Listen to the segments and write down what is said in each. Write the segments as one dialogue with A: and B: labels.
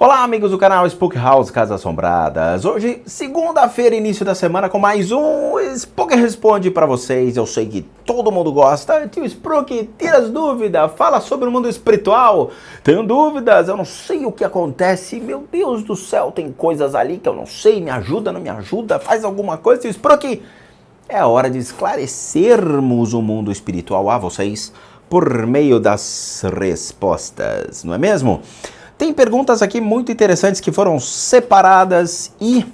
A: Olá, amigos do canal Spook House Casas Assombradas. Hoje, segunda-feira, início da semana, com mais um Spook Responde pra vocês. Eu sei que todo mundo gosta. Tio Spook, tira as dúvidas, fala sobre o mundo espiritual. Tenho dúvidas, eu não sei o que acontece. Meu Deus do céu, tem coisas ali que eu não sei. Me ajuda, não me ajuda? Faz alguma coisa, Tio Spook. É a hora de esclarecermos o mundo espiritual a vocês por meio das respostas, não é mesmo? Tem perguntas aqui muito interessantes que foram separadas e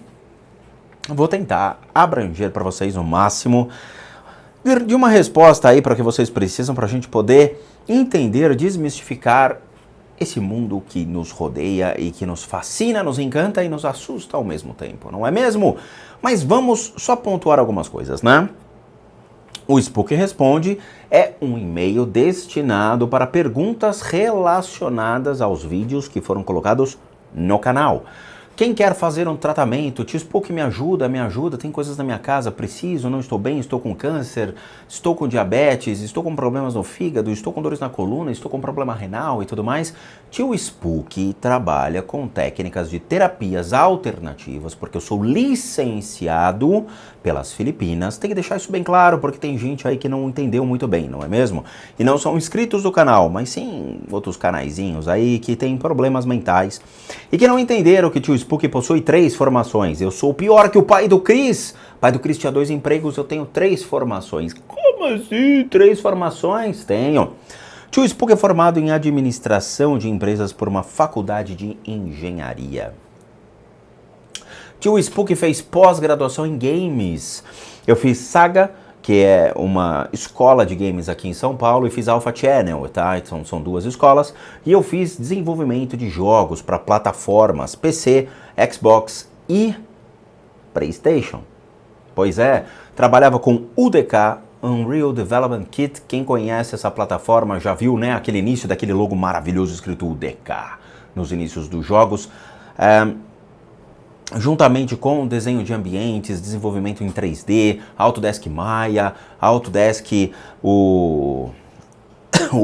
A: vou tentar abranger para vocês o máximo de uma resposta aí para o que vocês precisam para a gente poder entender, desmistificar esse mundo que nos rodeia e que nos fascina, nos encanta e nos assusta ao mesmo tempo, não é mesmo? Mas vamos só pontuar algumas coisas, né? O Spook Responde é um e-mail destinado para perguntas relacionadas aos vídeos que foram colocados no canal. Quem quer fazer um tratamento, Tio Spook me ajuda, tem coisas na minha casa, preciso, não estou bem, estou com câncer, estou com diabetes, estou com problemas no fígado, estou com dores na coluna, estou com problema renal e tudo mais. Tio Spook trabalha com técnicas de terapias alternativas, porque eu sou licenciado pelas Filipinas. Tem que deixar isso bem claro, porque tem gente aí que não entendeu muito bem, não é mesmo? E não são inscritos do canal, mas sim outros canaizinhos aí que têm problemas mentais e que não entenderam que Tio Spook possui 3 formações. Eu sou pior que o pai do Chris. O pai do Chris tinha 2 empregos, eu tenho 3 formações. Como assim? 3 formações? Tenho. Tio Spook é formado em administração de empresas por uma faculdade de engenharia. Tio Spook fez pós-graduação em games. Eu fiz Saga, que é uma escola de games aqui em São Paulo, e fiz Alpha Channel, tá? Então, são 2 escolas. E eu fiz desenvolvimento de jogos para plataformas PC, Xbox e PlayStation. Pois é, trabalhava com UDK, Unreal Development Kit. Quem conhece essa plataforma já viu, né? Aquele início daquele logo maravilhoso escrito UDK nos inícios dos jogos. Juntamente com desenho de ambientes, desenvolvimento em 3D, Autodesk Maya, Autodesk o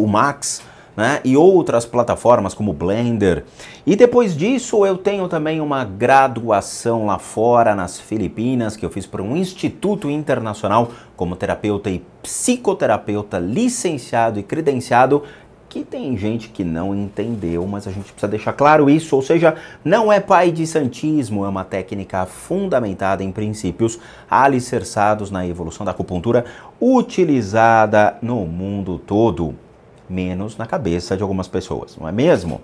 A: Max, né? E outras plataformas como Blender. E depois disso eu tenho também uma graduação lá fora nas Filipinas, que eu fiz por um instituto internacional como terapeuta e psicoterapeuta licenciado e credenciado, que tem gente que não entendeu, mas a gente precisa deixar claro isso, ou seja, não é pai de santismo, é uma técnica fundamentada em princípios alicerçados na evolução da acupuntura, utilizada no mundo todo, menos na cabeça de algumas pessoas, não é mesmo?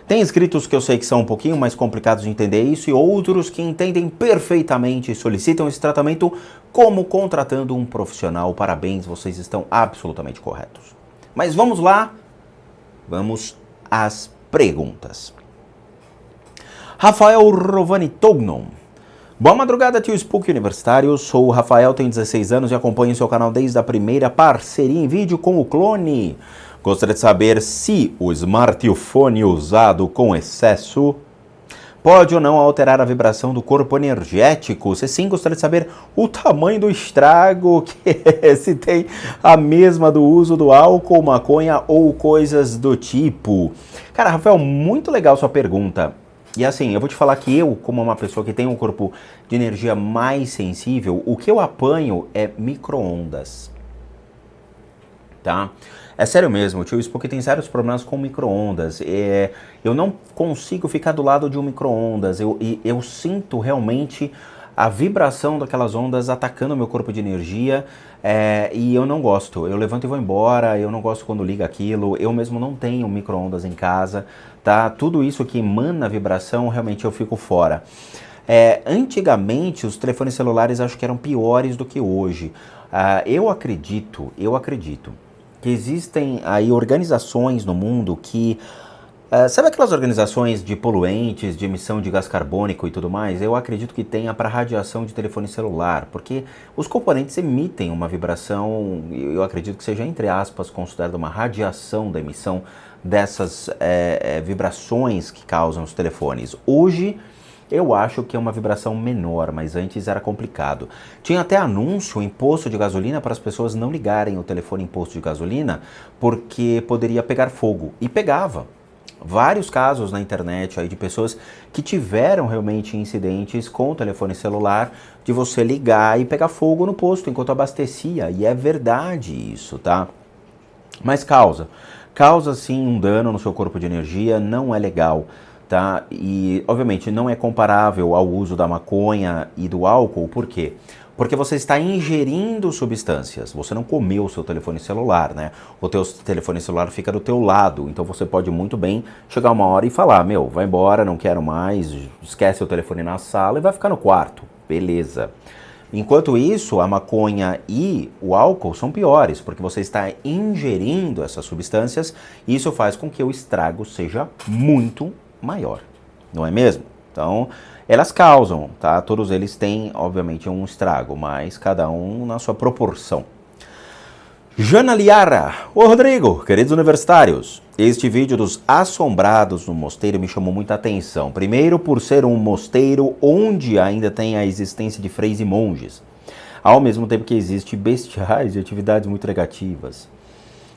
A: Tem inscritos que eu sei que são um pouquinho mais complicados de entender isso e outros que entendem perfeitamente e solicitam esse tratamento como contratando um profissional. Parabéns, vocês estão absolutamente corretos. Mas vamos lá. Vamos às perguntas. Rafael Rovani Tognon. Boa madrugada, Tio Spook Universitário. Sou o Rafael, tenho 16 anos e acompanho seu canal desde a primeira parceria em vídeo com o Clone. Gostaria de saber se o smartphone usado com excesso pode ou não alterar a vibração do corpo energético. Se sim, gostaria de saber o tamanho do estrago, se tem a mesma do uso do álcool, maconha ou coisas do tipo. Cara, Rafael, muito legal sua pergunta. E assim, eu vou te falar que eu, como uma pessoa que tem um corpo de energia mais sensível, o que eu apanho é micro-ondas. Tá? É sério mesmo, Tio Spook tem sérios problemas com micro-ondas. Eu não consigo ficar do lado de um micro-ondas. Eu sinto realmente a vibração daquelas ondas atacando o meu corpo de energia e eu não gosto. Eu levanto e vou embora, eu não gosto quando liga aquilo. Eu mesmo não tenho micro-ondas em casa, tá? Tudo isso que emana vibração, realmente eu fico fora. Antigamente, os telefones celulares acho que eram piores do que hoje. Eu acredito que existem aí organizações no mundo que... sabe aquelas organizações de poluentes, de emissão de gás carbônico e tudo mais? Eu acredito que tenha para radiação de telefone celular, porque os componentes emitem uma vibração, eu acredito que seja, entre aspas, considerada uma radiação da emissão dessas vibrações que causam os telefones. Hoje, eu acho que é uma vibração menor, mas antes era complicado. Tinha até anúncio em posto de gasolina para as pessoas não ligarem o telefone em posto de gasolina, porque poderia pegar fogo. E pegava. vários casos na internet aí de pessoas que tiveram realmente incidentes com o telefone celular, de você ligar e pegar fogo no posto enquanto abastecia, e é verdade isso, tá? Mas causa sim um dano no seu corpo de energia, não é legal, tá? E obviamente não é comparável ao uso da maconha e do álcool, por quê? Porque você está ingerindo substâncias, você não comeu o seu telefone celular, né? O teu telefone celular fica do teu lado, então você pode muito bem chegar uma hora e falar, meu, vai embora, não quero mais, esquece o telefone na sala e vai ficar no quarto, beleza. Enquanto isso, a maconha e o álcool são piores, porque você está ingerindo essas substâncias e isso faz com que o estrago seja muito maior, não é mesmo? Então, elas causam, tá? Todos eles têm, obviamente, um estrago, mas cada um na sua proporção. Jana Liara, ô Rodrigo, queridos universitários, este vídeo dos assombrados no mosteiro me chamou muita atenção. Primeiro por ser um mosteiro onde ainda tem a existência de freis e monges, ao mesmo tempo que existe bestiais e atividades muito negativas.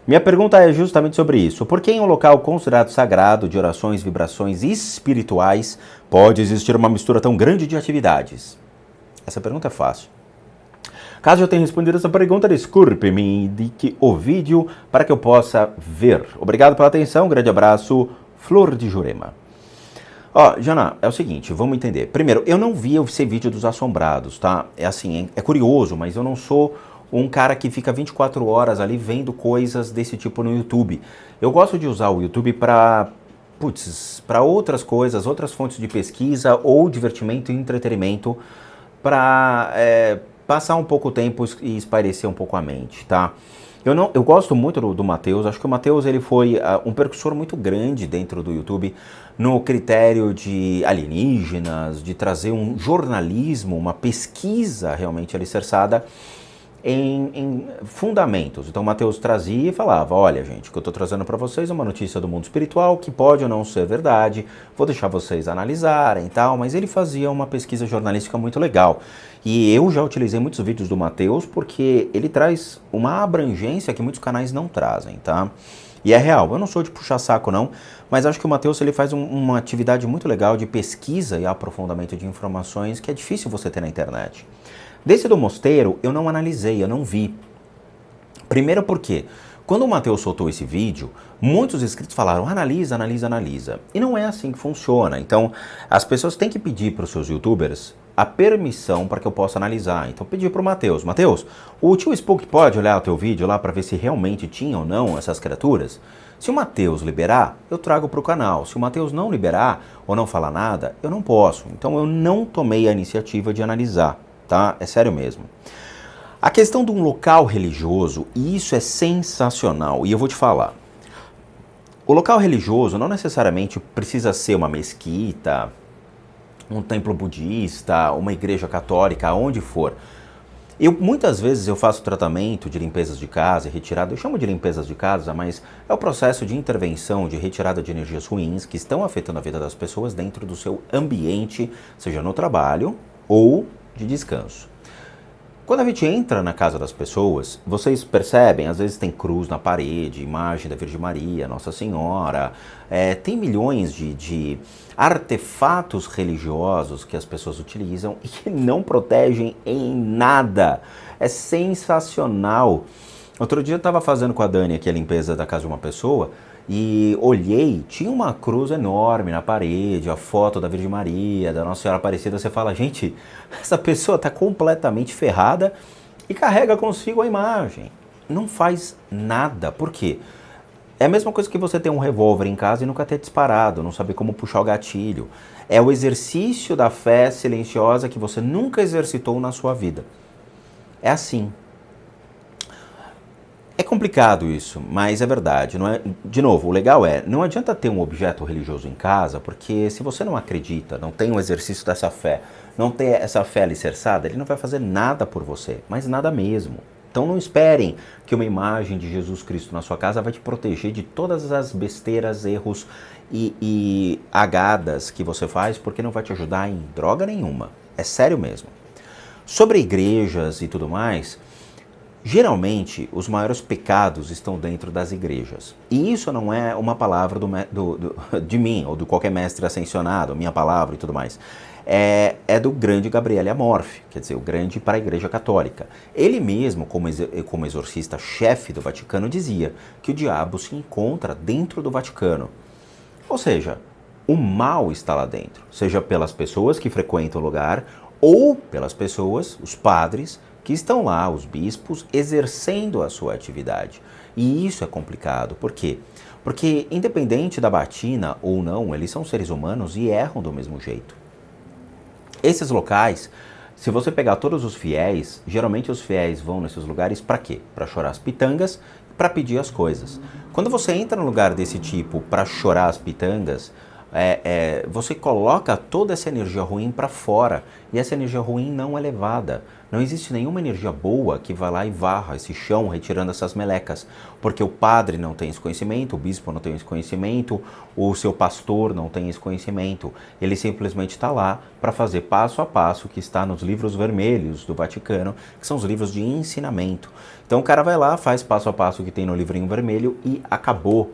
A: Minha pergunta é justamente sobre isso. Por que em um local considerado sagrado de orações, vibrações espirituais, pode existir uma mistura tão grande de atividades? Essa pergunta é fácil. Caso eu tenha respondido essa pergunta, desculpe, me indique o vídeo para que eu possa ver. Obrigado pela atenção, grande abraço, Flor de Jurema. Ó, Jana, é o seguinte, vamos entender. Primeiro, eu não vi esse vídeo dos assombrados, tá? É assim, é curioso, mas eu não sou um cara que fica 24 horas ali vendo coisas desse tipo no YouTube. Eu gosto de usar o YouTube para outras coisas, outras fontes de pesquisa ou divertimento e entretenimento para passar um pouco o tempo e espairecer um pouco a mente, tá? Eu gosto muito do Matheus, acho que o Matheus ele foi um precursor muito grande dentro do YouTube no critério de alienígenas, de trazer um jornalismo, uma pesquisa realmente alicerçada em fundamentos. Então o Matheus trazia e falava, olha gente, o que eu estou trazendo para vocês é uma notícia do mundo espiritual que pode ou não ser verdade, vou deixar vocês analisarem e tal, mas ele fazia uma pesquisa jornalística muito legal. E eu já utilizei muitos vídeos do Matheus porque ele traz uma abrangência que muitos canais não trazem, tá? E é real, eu não sou de puxar saco não, mas acho que o Matheus ele faz uma atividade muito legal de pesquisa e aprofundamento de informações que é difícil você ter na internet. Desse do mosteiro, eu não analisei, eu não vi. Primeiro porque, quando o Matheus soltou esse vídeo, muitos inscritos falaram, analisa, analisa, analisa. E não é assim que funciona. Então, as pessoas têm que pedir para os seus youtubers a permissão para que eu possa analisar. Então, pedir para o Matheus, Matheus, o tio Spook pode olhar o teu vídeo lá para ver se realmente tinha ou não essas criaturas? Se o Matheus liberar, eu trago para o canal. Se o Matheus não liberar ou não falar nada, eu não posso. Então, eu não tomei a iniciativa de analisar. Tá? É sério mesmo. A questão de um local religioso, e isso é sensacional, e eu vou te falar. O local religioso não necessariamente precisa ser uma mesquita, um templo budista, uma igreja católica, aonde for. Muitas vezes eu faço tratamento de limpezas de casa e retirada, eu chamo de limpezas de casa, mas é o processo de intervenção, de retirada de energias ruins que estão afetando a vida das pessoas dentro do seu ambiente, seja no trabalho ou de descanso. Quando a gente entra na casa das pessoas, vocês percebem, às vezes tem cruz na parede, imagem da Virgem Maria, Nossa Senhora, tem milhões de artefatos religiosos que as pessoas utilizam e que não protegem em nada. É sensacional. Outro dia eu estava fazendo com a Dani aqui a limpeza da casa de uma pessoa e olhei, tinha uma cruz enorme na parede, a foto da Virgem Maria, da Nossa Senhora Aparecida. Você fala, gente, essa pessoa está completamente ferrada e carrega consigo a imagem. Não faz nada. Por quê? É a mesma coisa que você ter um revólver em casa e nunca ter disparado, não saber como puxar o gatilho. É o exercício da fé silenciosa que você nunca exercitou na sua vida. É assim. É complicado isso, mas é verdade. Não é? De novo, o legal é, não adianta ter um objeto religioso em casa, porque se você não acredita, não tem o exercício dessa fé, não tem essa fé alicerçada, ele não vai fazer nada por você, mas nada mesmo. Então não esperem que uma imagem de Jesus Cristo na sua casa vai te proteger de todas as besteiras, erros e agadas que você faz, porque não vai te ajudar em droga nenhuma. É sério mesmo. Sobre igrejas e tudo mais, Geralmente, os maiores pecados estão dentro das igrejas. E isso não é uma palavra de mim, ou de qualquer mestre ascensionado, minha palavra e tudo mais. É do grande Gabriele Amorfi, quer dizer, o grande para a Igreja Católica. Ele mesmo, como exorcista-chefe do Vaticano, dizia que o diabo se encontra dentro do Vaticano. Ou seja, o mal está lá dentro, seja pelas pessoas que frequentam o lugar, ou pelas pessoas, os padres, que estão lá, os bispos, exercendo a sua atividade. E isso é complicado. Por quê? Porque, independente da batina ou não, eles são seres humanos e erram do mesmo jeito. Esses locais, se você pegar todos os fiéis, geralmente os fiéis vão nesses lugares para quê? Para chorar as pitangas, para pedir as coisas. Quando você entra num lugar desse tipo para chorar as pitangas, você coloca toda essa energia ruim para fora, e essa energia ruim não é levada. Não existe nenhuma energia boa que vá lá e varra esse chão retirando essas melecas, porque o padre não tem esse conhecimento, o bispo não tem esse conhecimento, o seu pastor não tem esse conhecimento. Ele simplesmente está lá para fazer passo a passo que está nos livros vermelhos do Vaticano, que são os livros de ensinamento. Então o cara vai lá, faz passo a passo que tem no livrinho vermelho e acabou.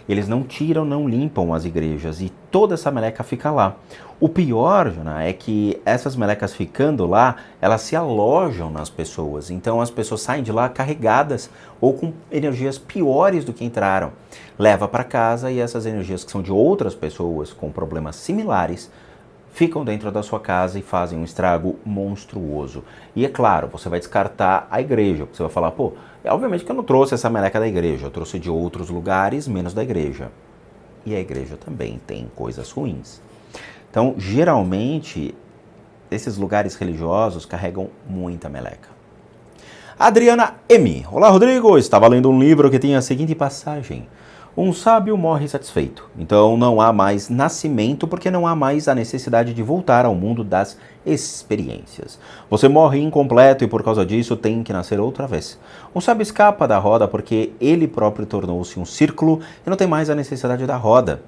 A: Eles não tiram, não limpam as igrejas e toda essa meleca fica lá. O pior, Jana, é que essas melecas ficando lá, elas se alojam nas pessoas. Então as pessoas saem de lá carregadas ou com energias piores do que entraram. Leva para casa e essas energias que são de outras pessoas com problemas similares ficam dentro da sua casa e fazem um estrago monstruoso. E é claro, você vai descartar a igreja, porque você vai falar, pô, obviamente que eu não trouxe essa meleca da igreja, eu trouxe de outros lugares, menos da igreja. E a igreja também tem coisas ruins. Então, geralmente, esses lugares religiosos carregam muita meleca. Adriana M. Olá, Rodrigo. Estava lendo um livro que tem a seguinte passagem. Um sábio morre satisfeito. Então não há mais nascimento porque não há mais a necessidade de voltar ao mundo das experiências. Você morre incompleto e por causa disso tem que nascer outra vez. Um sábio escapa da roda porque ele próprio tornou-se um círculo e não tem mais a necessidade da roda.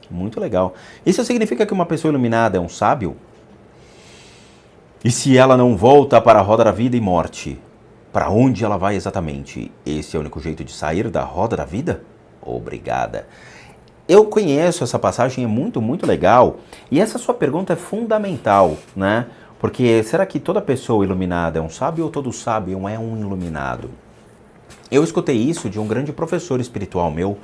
A: Muito legal. Isso significa que uma pessoa iluminada é um sábio? E se ela não volta para a roda da vida e morte, para onde ela vai exatamente? Esse é o único jeito de sair da roda da vida? Obrigada. Eu conheço essa passagem, é muito, muito legal. E essa sua pergunta é fundamental, né? Porque será que toda pessoa iluminada é um sábio ou todo sábio é um iluminado? Eu escutei isso de um grande professor espiritual meu,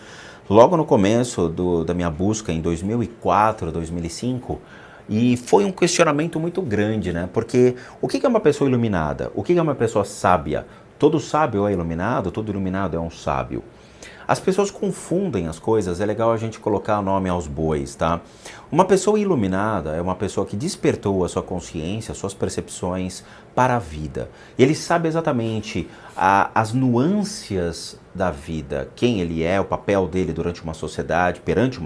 A: logo no começo da minha busca em 2004, 2005, e foi um questionamento muito grande, né? Porque o que é uma pessoa iluminada? O que é uma pessoa sábia? Todo sábio é iluminado? Todo iluminado é um sábio? As pessoas confundem as coisas, é legal a gente colocar nome aos bois, tá? Uma pessoa iluminada é uma pessoa que despertou a sua consciência, suas percepções para a vida. Ele sabe exatamente as nuances da vida, quem ele é, o papel dele durante uma sociedade, perante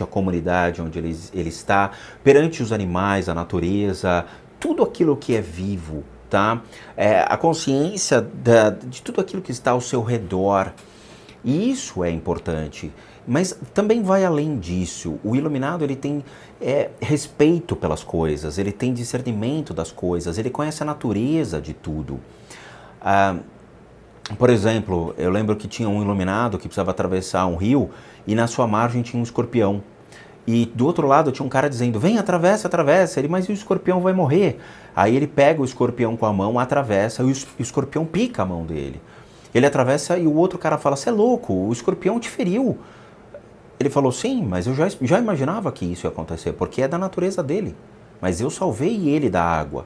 A: a comunidade onde ele está, perante os animais, a natureza, tudo aquilo que é vivo. Tá? A consciência de tudo aquilo que está ao seu redor. E isso é importante. Mas também vai além disso. O iluminado ele tem respeito pelas coisas, ele tem discernimento das coisas, ele conhece a natureza de tudo. Por exemplo, eu lembro que tinha um iluminado que precisava atravessar um rio e na sua margem tinha um escorpião. E do outro lado tinha um cara dizendo, vem, atravessa, atravessa. Ele, mas o escorpião vai morrer. Aí ele pega o escorpião com a mão, atravessa, e o escorpião pica a mão dele. Ele atravessa e o outro cara fala, você é louco, o escorpião te feriu. Ele falou, sim, mas eu já imaginava que isso ia acontecer, porque é da natureza dele. Mas eu salvei ele da água.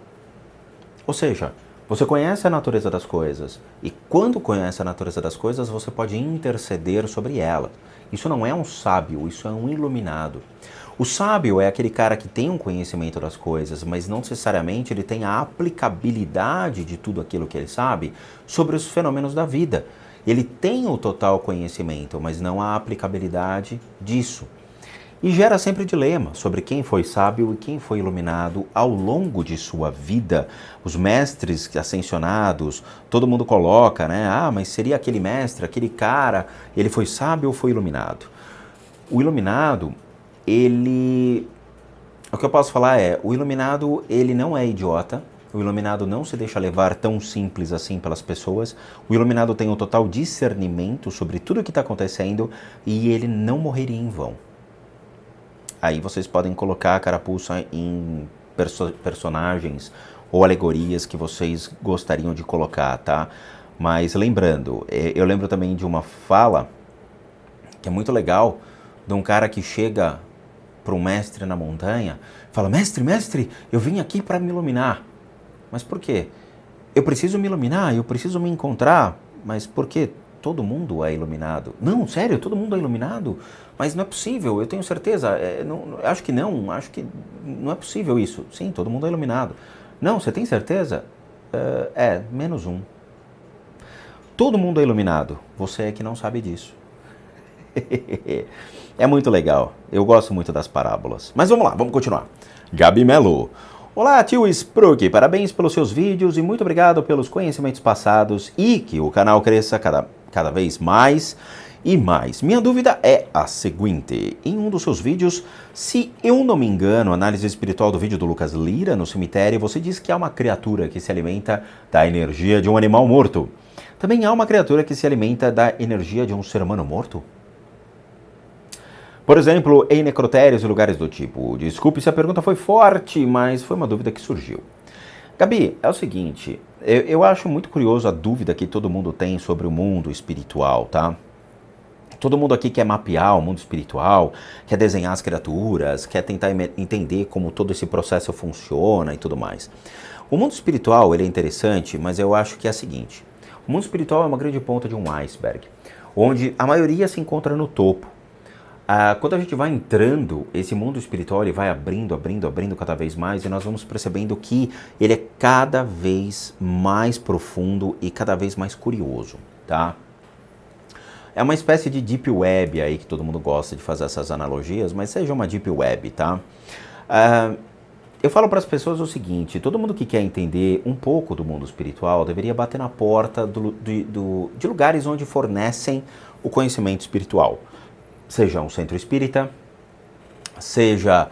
A: Ou seja, você conhece a natureza das coisas. E quando conhece a natureza das coisas, você pode interceder sobre ela. Isso não é um sábio, isso é um iluminado. O sábio é aquele cara que tem um conhecimento das coisas, mas não necessariamente ele tem a aplicabilidade de tudo aquilo que ele sabe sobre os fenômenos da vida. Ele tem o total conhecimento, mas não a aplicabilidade disso. E gera sempre dilema sobre quem foi sábio e quem foi iluminado ao longo de sua vida. Os mestres ascensionados, todo mundo coloca, né? Ah, mas seria aquele mestre, aquele cara, ele foi sábio ou foi iluminado? O iluminado, o que eu posso falar o iluminado, ele não é idiota, O iluminado não se deixa levar tão simples assim pelas pessoas. O iluminado tem um total discernimento sobre tudo o que está acontecendo e ele não morreria em vão. Aí vocês podem colocar a carapuça em personagens ou alegorias que vocês gostariam de colocar, tá? Mas lembrando, eu lembro também de uma fala que é muito legal, de um cara que chega para um mestre na montanha, fala: mestre, mestre, eu vim aqui para me iluminar. Mas por quê? Eu preciso me iluminar, eu preciso me encontrar. Mas por quê? Todo mundo é iluminado. Não, sério, todo mundo é iluminado? Mas não é possível, eu tenho certeza. Acho que não é possível isso. Sim, todo mundo é iluminado. Não, você tem certeza? Menos um. Todo mundo é iluminado, você é que não sabe disso. É muito legal, eu gosto muito das parábolas. Mas vamos lá, vamos continuar. Gabi Melo. Olá, tio Spruck, parabéns pelos seus vídeos e muito obrigado pelos conhecimentos passados e que o canal cresça cada vez mais e mais. Minha dúvida é a seguinte: em um dos seus vídeos, se eu não me engano, análise espiritual do vídeo do Lucas Lira no cemitério, você diz que há uma criatura que se alimenta da energia de um animal morto. Também há uma criatura que se alimenta da energia de um ser humano morto? Por exemplo, em necrotérios e lugares do tipo. Desculpe se a pergunta foi forte, mas foi uma dúvida que surgiu. Gabi, é o seguinte, eu acho muito curioso a dúvida que todo mundo tem sobre o mundo espiritual, tá? Todo mundo aqui quer mapear o mundo espiritual, quer desenhar as criaturas, quer tentar entender como todo esse processo funciona e tudo mais. O mundo espiritual, ele é interessante, mas eu acho que é o seguinte: o mundo espiritual é uma grande ponta de um iceberg, onde a maioria se encontra no topo. Quando a gente vai entrando, esse mundo espiritual ele vai abrindo cada vez mais e nós vamos percebendo que ele é cada vez mais profundo e cada vez mais curioso, tá? É uma espécie de deep web aí que todo mundo gosta de fazer essas analogias, mas seja uma deep web, tá? Eu falo para as pessoas o seguinte: todo mundo que quer entender um pouco do mundo espiritual deveria bater na porta de lugares onde fornecem o conhecimento espiritual. Seja um centro espírita, seja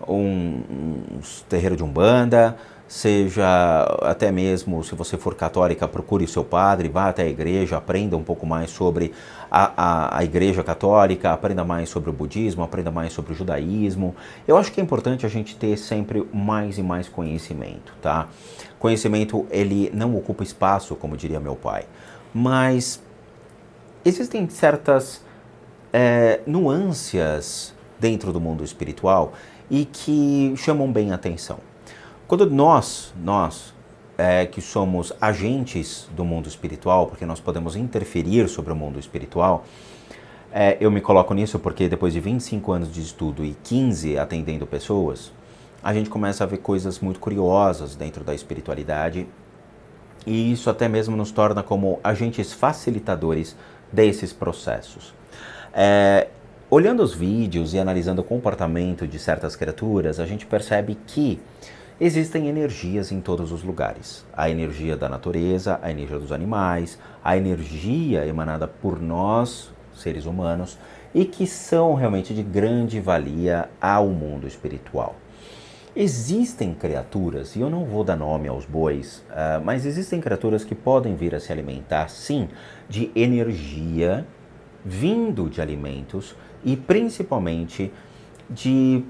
A: um terreiro de umbanda, seja até mesmo, se você for católica, procure o seu padre, vá até a igreja, aprenda um pouco mais sobre a igreja católica, aprenda mais sobre o budismo, aprenda mais sobre o judaísmo. Eu acho que é importante a gente ter sempre mais e mais conhecimento, tá? Conhecimento, ele não ocupa espaço, como diria meu pai, mas existem certas nuances dentro do mundo espiritual e que chamam bem a atenção. Quando nós que somos agentes do mundo espiritual, porque nós podemos interferir sobre o mundo espiritual, eu me coloco nisso porque depois de 25 anos de estudo e 15 atendendo pessoas, a gente começa a ver coisas muito curiosas dentro da espiritualidade e isso até mesmo nos torna como agentes facilitadores desses processos. Olhando os vídeos e analisando o comportamento de certas criaturas, a gente percebe que existem energias em todos os lugares. A energia da natureza, a energia dos animais, a energia emanada por nós, seres humanos, e que são realmente de grande valia ao mundo espiritual. Existem criaturas, e eu não vou dar nome aos bois, mas existem criaturas que podem vir a se alimentar, sim, de energia vindo de alimentos e principalmente de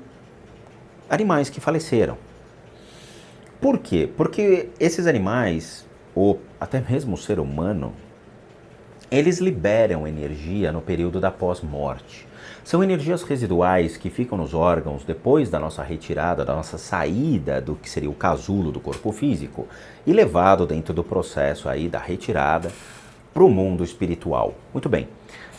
A: animais que faleceram. Por quê? Porque esses animais, ou até mesmo o ser humano, eles liberam energia no período da pós-morte. São energias residuais que ficam nos órgãos depois da nossa retirada, da nossa saída do que seria o casulo do corpo físico e levado dentro do processo aí da retirada para o mundo espiritual. Muito bem.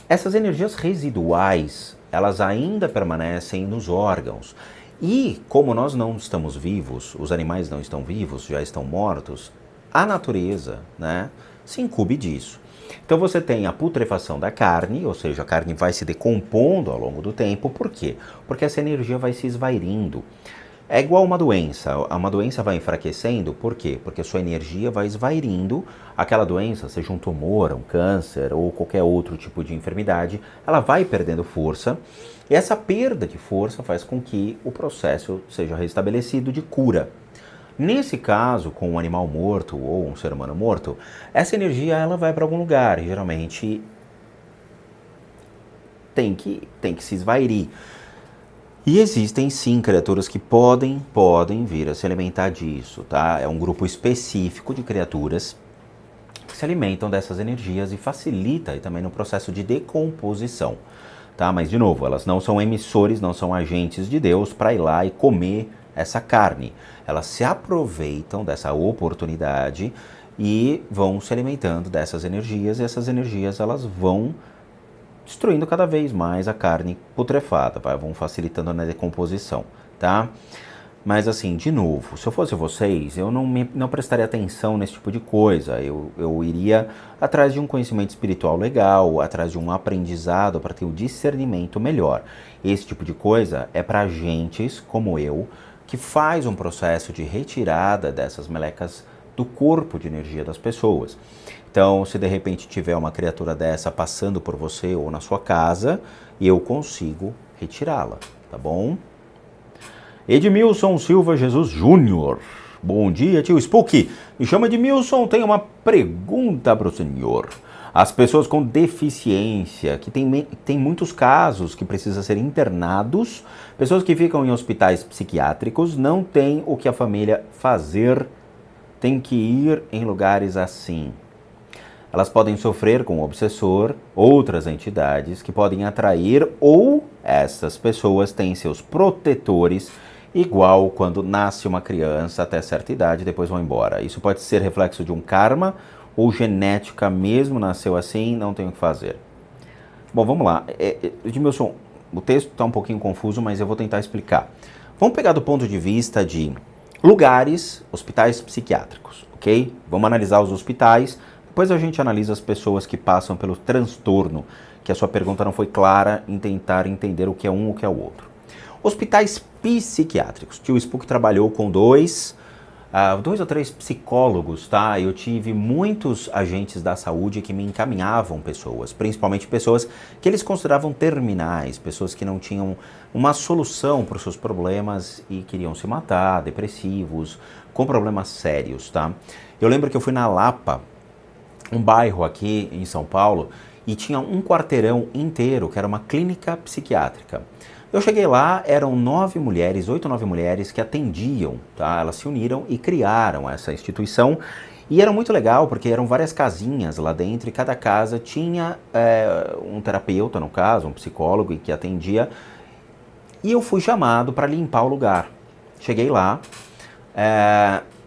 A: Essas energias residuais, elas ainda permanecem nos órgãos. E como nós não estamos vivos, os animais não estão vivos, já estão mortos, a natureza, né, se incumbe disso. Então você tem a putrefação da carne, ou seja, a carne vai se decompondo ao longo do tempo. Por quê? Porque essa energia vai se esvairindo. É igual uma doença vai enfraquecendo, por quê? Porque a sua energia vai esvairindo, aquela doença, seja um tumor, um câncer ou qualquer outro tipo de enfermidade, ela vai perdendo força e essa perda de força faz com que o processo seja restabelecido de cura. Nesse caso, com um animal morto ou um ser humano morto, essa energia ela vai para algum lugar e geralmente tem que se esvairir. E existem sim criaturas que podem vir a se alimentar disso, tá? É um grupo específico de criaturas que se alimentam dessas energias e facilita aí também no processo de decomposição, tá? Mas de novo, elas não são emissores, não são agentes de Deus para ir lá e comer essa carne. Elas se aproveitam dessa oportunidade e vão se alimentando dessas energias e essas energias elas vão destruindo cada vez mais a carne putrefada, vão facilitando na decomposição, tá? Mas assim, de novo, se eu fosse vocês, eu não prestaria atenção nesse tipo de coisa. Eu iria atrás de um conhecimento espiritual legal, atrás de um aprendizado para ter o discernimento melhor. Esse tipo de coisa é para agentes como eu, que faz um processo de retirada dessas melecas do corpo de energia das pessoas. Então, se de repente tiver uma criatura dessa passando por você ou na sua casa, eu consigo retirá-la, tá bom? Edmilson Silva Jesus Júnior. Bom dia, tio Spook. Me chama Edmilson, tenho uma pergunta para o senhor. As pessoas com deficiência, que tem muitos casos que precisam ser internados, pessoas que ficam em hospitais psiquiátricos, não tem o que a família fazer, tem que ir em lugares assim. Elas podem sofrer com o obsessor, outras entidades que podem atrair ou essas pessoas têm seus protetores, igual quando nasce uma criança até certa idade e depois vão embora. Isso pode ser reflexo de um karma ou genética mesmo, nasceu assim, não tem o que fazer. Bom, vamos lá. Edmilson, o texto está um pouquinho confuso, mas eu vou tentar explicar. Vamos pegar do ponto de vista de lugares, hospitais psiquiátricos, ok? Vamos analisar os hospitais. Depois a gente analisa as pessoas que passam pelo transtorno, que a sua pergunta não foi clara em tentar entender o que é um ou o que é o outro. Hospitais psiquiátricos. Tio Spook trabalhou com dois ou três psicólogos, tá? Eu tive muitos agentes da saúde que me encaminhavam pessoas, principalmente pessoas que eles consideravam terminais, pessoas que não tinham uma solução para os seus problemas e queriam se matar, depressivos, com problemas sérios, tá? Eu lembro que eu fui na Lapa, um bairro aqui em São Paulo, e tinha um quarteirão inteiro que era uma clínica psiquiátrica. Eu cheguei lá, eram 8 ou 9 mulheres que atendiam, tá? Elas se uniram e criaram essa instituição e era muito legal porque eram várias casinhas lá dentro e cada casa tinha um terapeuta, no caso, um psicólogo que atendia, e eu fui chamado para limpar o lugar. Cheguei lá,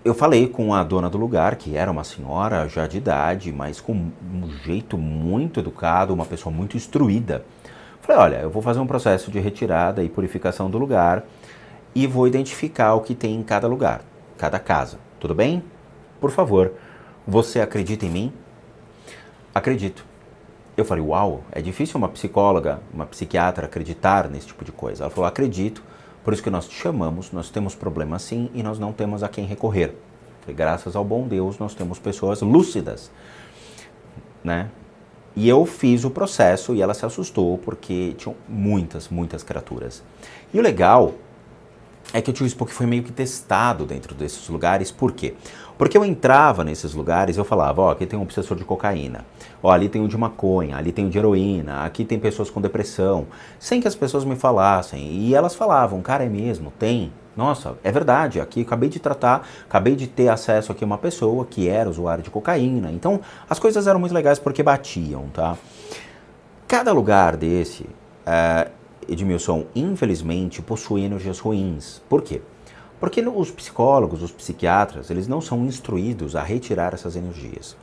A: eu falei com a dona do lugar, que era uma senhora já de idade, mas com um jeito muito educado, uma pessoa muito instruída. Falei, olha, eu vou fazer um processo de retirada e purificação do lugar e vou identificar o que tem em cada lugar, cada casa. Tudo bem? Por favor, você acredita em mim? Acredito. Eu falei, uau, é difícil uma psicóloga, uma psiquiatra acreditar nesse tipo de coisa. Ela falou, acredito. Por isso que nós te chamamos, nós temos problema sim e nós não temos a quem recorrer. Falei, graças ao bom Deus, nós temos pessoas lúcidas, né? E eu fiz o processo e ela se assustou porque tinham muitas criaturas. E o legal é que o tio Spook foi meio que testado dentro desses lugares. Por quê? Porque eu entrava nesses lugares e eu falava, ó, aqui tem um obsessor de cocaína, ó, ali tem um de maconha, ali tem um de heroína, aqui tem pessoas com depressão, sem que as pessoas me falassem. E elas falavam, cara, é mesmo, tem. Nossa, é verdade, aqui acabei de ter acesso aqui a uma pessoa que era usuário de cocaína. Então, as coisas eram muito legais porque batiam, tá? Cada lugar desse, Edmilson, infelizmente, possui energias ruins. Por quê? Porque os psicólogos, os psiquiatras, eles não são instruídos a retirar essas energias.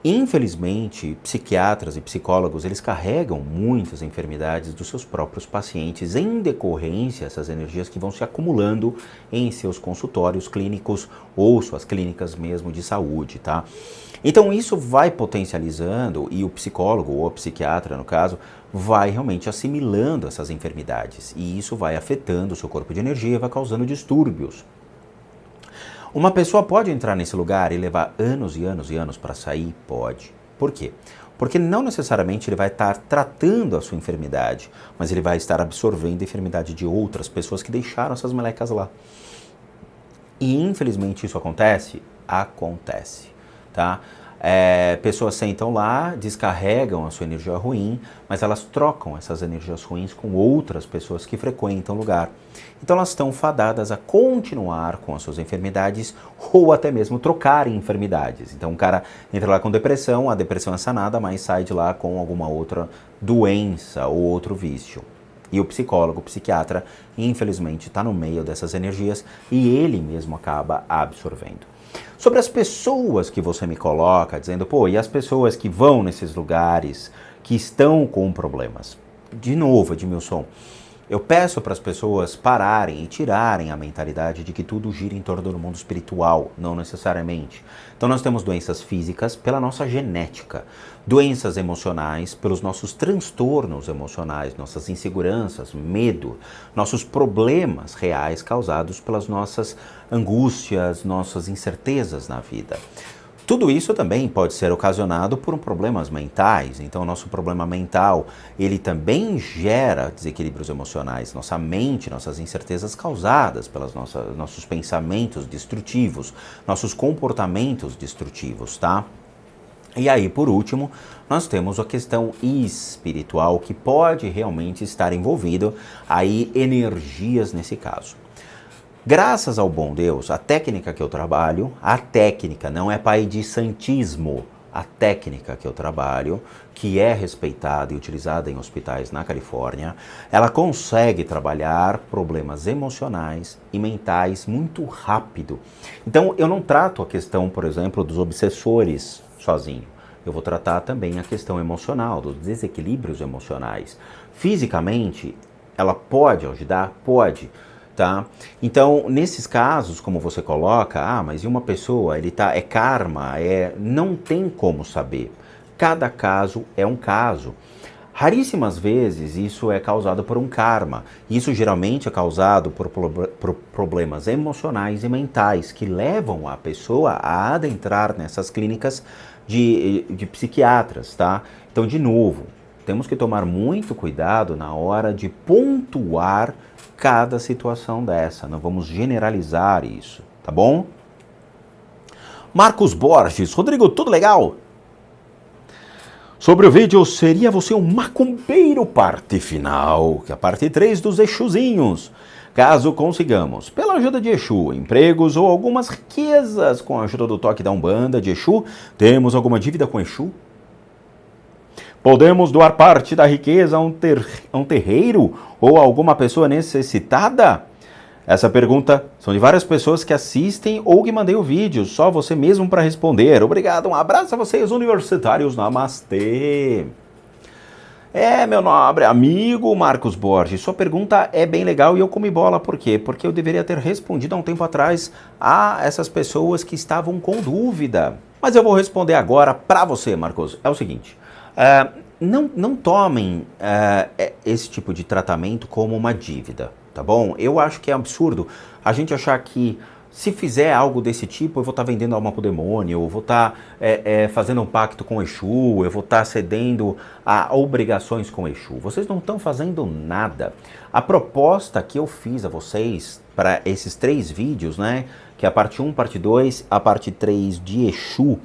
A: Infelizmente, psiquiatras e psicólogos, eles carregam muitas enfermidades dos seus próprios pacientes em decorrência dessas energias que vão se acumulando em seus consultórios clínicos ou suas clínicas mesmo de saúde, tá? Então isso vai potencializando e o psicólogo ou a psiquiatra, no caso, vai realmente assimilando essas enfermidades e isso vai afetando o seu corpo de energia e vai causando distúrbios. Uma pessoa pode entrar nesse lugar e levar anos e anos e anos para sair? Pode. Por quê? Porque não necessariamente ele vai estar tratando a sua enfermidade, mas ele vai estar absorvendo a enfermidade de outras pessoas que deixaram essas melecas lá. E infelizmente isso acontece? Acontece, tá? Pessoas sentam lá, descarregam a sua energia ruim, mas elas trocam essas energias ruins com outras pessoas que frequentam o lugar. Então elas estão fadadas a continuar com as suas enfermidades ou até mesmo trocarem enfermidades. Então o cara entra lá com depressão, a depressão é sanada, mas sai de lá com alguma outra doença ou outro vício. E o psicólogo, o psiquiatra, infelizmente está no meio dessas energias e ele mesmo acaba absorvendo. Sobre as pessoas que você me coloca, dizendo, pô, e as pessoas que vão nesses lugares, que estão com problemas? De novo, Edmilson, eu peço para as pessoas pararem e tirarem a mentalidade de que tudo gira em torno do mundo espiritual, não necessariamente. Então nós temos doenças físicas pela nossa genética, doenças emocionais pelos nossos transtornos emocionais, nossas inseguranças, medo, nossos problemas reais causados pelas nossas angústias, nossas incertezas na vida. Tudo isso também pode ser ocasionado por problemas mentais. Então, o nosso problema mental, ele também gera desequilíbrios emocionais. Nossa mente, nossas incertezas causadas pelos nossos pensamentos destrutivos, nossos comportamentos destrutivos, tá? E aí, por último, nós temos a questão espiritual, que pode realmente estar envolvido aí energias nesse caso. Graças ao bom Deus, a técnica que eu trabalho, a técnica não é pai de santismo, a técnica que eu trabalho, que é respeitada e utilizada em hospitais na Califórnia, ela consegue trabalhar problemas emocionais e mentais muito rápido. Então, eu não trato a questão, por exemplo, dos obsessores sozinho. Eu vou tratar também a questão emocional, dos desequilíbrios emocionais. Fisicamente, ela pode ajudar? Pode. Tá? Então, nesses casos, como você coloca, mas e uma pessoa, é karma, não tem como saber. Cada caso é um caso. Raríssimas vezes isso é causado por um karma. Isso geralmente é causado por problemas emocionais e mentais que levam a pessoa a adentrar nessas clínicas de psiquiatras, tá? Então, de novo, temos que tomar muito cuidado na hora de pontuar cada situação dessa. Não vamos generalizar isso, tá bom? Marcos Borges, Rodrigo, tudo legal? Sobre o vídeo, seria você um macumbeiro parte final, que é a parte 3 dos Exuzinhos. Caso consigamos, pela ajuda de Exu, empregos ou algumas riquezas com a ajuda do toque da Umbanda de Exu, temos alguma dívida com Exu? Podemos doar parte da riqueza a um terreiro ou a alguma pessoa necessitada? Essa pergunta são de várias pessoas que assistem ou que mandei o vídeo, só você mesmo para responder. Obrigado, um abraço a vocês, universitários. Namastê. Meu nobre amigo Marcos Borges, sua pergunta é bem legal e eu comi bola. Por quê? Porque eu deveria ter respondido há um tempo atrás a essas pessoas que estavam com dúvida. Mas eu vou responder agora para você, Marcos. É o seguinte... Não tomem esse tipo de tratamento como uma dívida, tá bom? Eu acho que é absurdo a gente achar que se fizer algo desse tipo, eu vou estar vendendo alma pro demônio, eu vou estar fazendo um pacto com Exu, eu vou estar cedendo a obrigações com Exu. Vocês não estão fazendo nada. A proposta que eu fiz a vocês para esses 3 vídeos, né, que é a parte 1, parte 2, a parte 3 de Exu,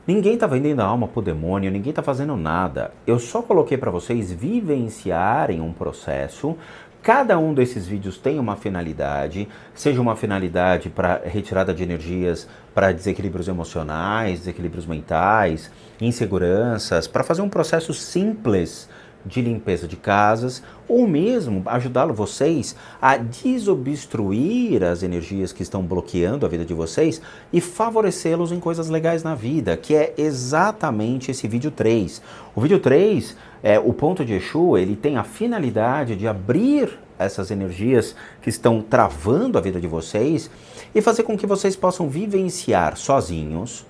A: ninguém está vendendo a alma pro demônio, ninguém está fazendo nada. Eu só coloquei para vocês vivenciarem um processo. Cada um desses vídeos tem uma finalidade, seja uma finalidade para retirada de energias, para desequilíbrios emocionais, desequilíbrios mentais, inseguranças, para fazer um processo simples de limpeza de casas, ou mesmo ajudá-lo vocês a desobstruir as energias que estão bloqueando a vida de vocês e favorecê-los em coisas legais na vida, que é exatamente esse vídeo 3. O vídeo 3, o ponto de Exu, ele tem a finalidade de abrir essas energias que estão travando a vida de vocês e fazer com que vocês possam vivenciar sozinhos,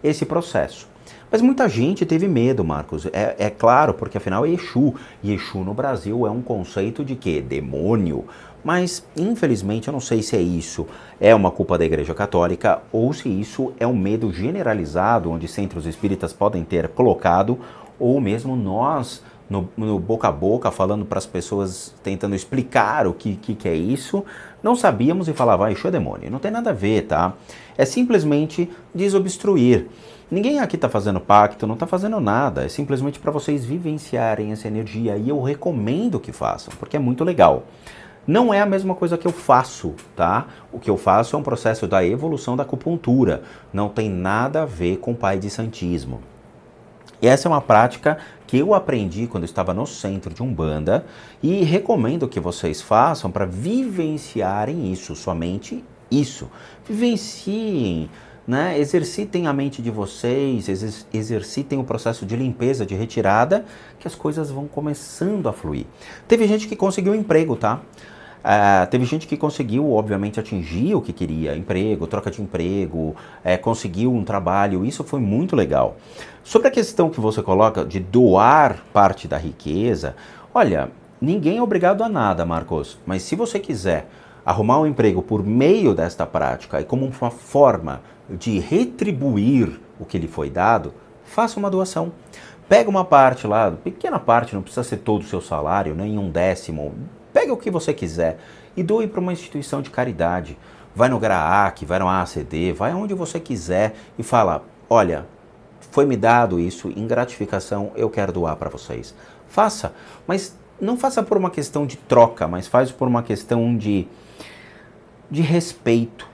A: esse processo. Mas muita gente teve medo, Marcos. É claro, porque afinal é Exu. E Exu no Brasil é um conceito de quê? Demônio. Mas, infelizmente, eu não sei se isso é uma culpa da Igreja Católica ou se isso é um medo generalizado, onde centros espíritas podem ter colocado, ou mesmo nós no boca a boca, falando para as pessoas, tentando explicar o que é isso. Não sabíamos e falava, isso é demônio. Não tem nada a ver, tá? É simplesmente desobstruir. Ninguém aqui está fazendo pacto, não está fazendo nada. É simplesmente para vocês vivenciarem essa energia. E eu recomendo que façam, porque é muito legal. Não é a mesma coisa que eu faço, tá? O que eu faço é um processo da evolução da acupuntura. Não tem nada a ver com pai de santismo. E essa é uma prática que eu aprendi quando eu estava no centro de Umbanda e recomendo que vocês façam para vivenciarem isso, somente isso. Vivenciem, né? Exercitem a mente de vocês, exercitem o processo de limpeza, de retirada, que as coisas vão começando a fluir. Teve gente que conseguiu emprego, tá? Teve gente que conseguiu, obviamente, atingir o que queria, emprego, troca de emprego, conseguiu um trabalho, isso foi muito legal. Sobre a questão que você coloca de doar parte da riqueza, olha, ninguém é obrigado a nada, Marcos, mas se você quiser arrumar um emprego por meio desta prática e como uma forma de retribuir o que lhe foi dado, faça uma doação. Pega uma parte lá, pequena parte, não precisa ser todo o seu salário, nem 1/10, pega o que você quiser e doe para uma instituição de caridade. Vai no GRAAC, vai no AACD, vai onde você quiser e fala, olha, foi me dado isso, em gratificação eu quero doar para vocês. Faça, mas não faça por uma questão de troca, mas faz por uma questão de respeito,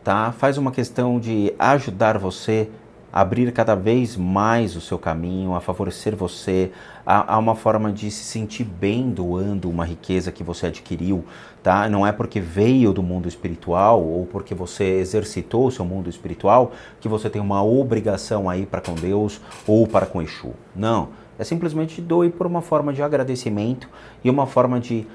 A: tá? Faz uma questão de ajudar você a abrir cada vez mais o seu caminho, a favorecer você, a uma forma de se sentir bem doando uma riqueza que você adquiriu, tá? Não é porque veio do mundo espiritual ou porque você exercitou o seu mundo espiritual que você tem uma obrigação aí para com Deus ou para com Exu. Não, é simplesmente doe por uma forma de agradecimento e uma forma de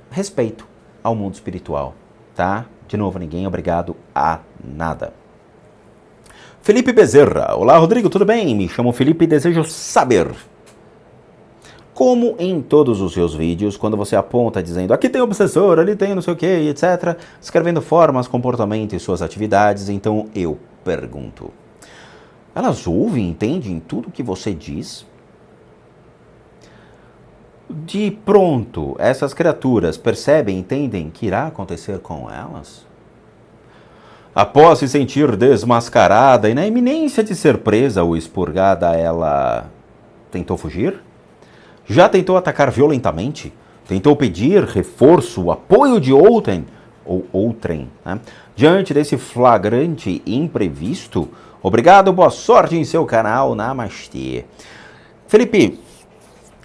A: respeito ao mundo espiritual, tá? De novo, ninguém é obrigado a nada. Felipe Bezerra. Olá, Rodrigo, tudo bem? Me chamo Felipe e desejo saber. Como em todos os seus vídeos, quando você aponta dizendo aqui tem obsessor, ali tem não sei o que, etc., escrevendo formas, comportamento e suas atividades, então eu pergunto. Elas ouvem e entendem tudo que você diz? De pronto, essas criaturas percebem e entendem que irá acontecer com elas? Após se sentir desmascarada e na iminência de ser presa ou expurgada, ela tentou fugir? Já tentou atacar violentamente? Tentou pedir reforço, apoio de outrem, né? Diante desse flagrante imprevisto? Obrigado, boa sorte em seu canal, Namastê. Felipe,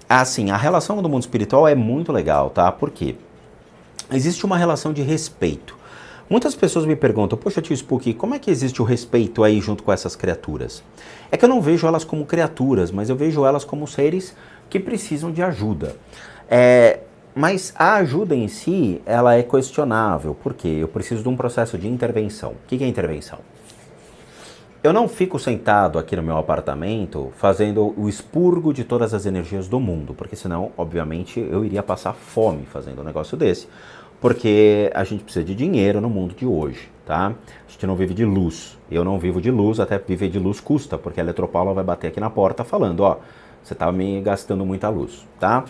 A: assim, a relação do mundo espiritual é muito legal, tá? Por quê? Existe uma relação de respeito. Muitas pessoas me perguntam, poxa, tio Spook, como é que existe o respeito aí junto com essas criaturas? É que eu não vejo elas como criaturas, mas eu vejo elas como seres que precisam de ajuda. Mas a ajuda em si, ela é questionável. Por quê? Eu preciso de um processo de intervenção. O que é intervenção? Eu não fico sentado aqui no meu apartamento fazendo o expurgo de todas as energias do mundo, porque senão, obviamente, eu iria passar fome fazendo um negócio desse. Porque a gente precisa de dinheiro no mundo de hoje, tá? A gente não vive de luz. Eu não vivo de luz, até viver de luz custa, porque a Eletropaula vai bater aqui na porta falando, ó, você tá me gastando muita luz, tá?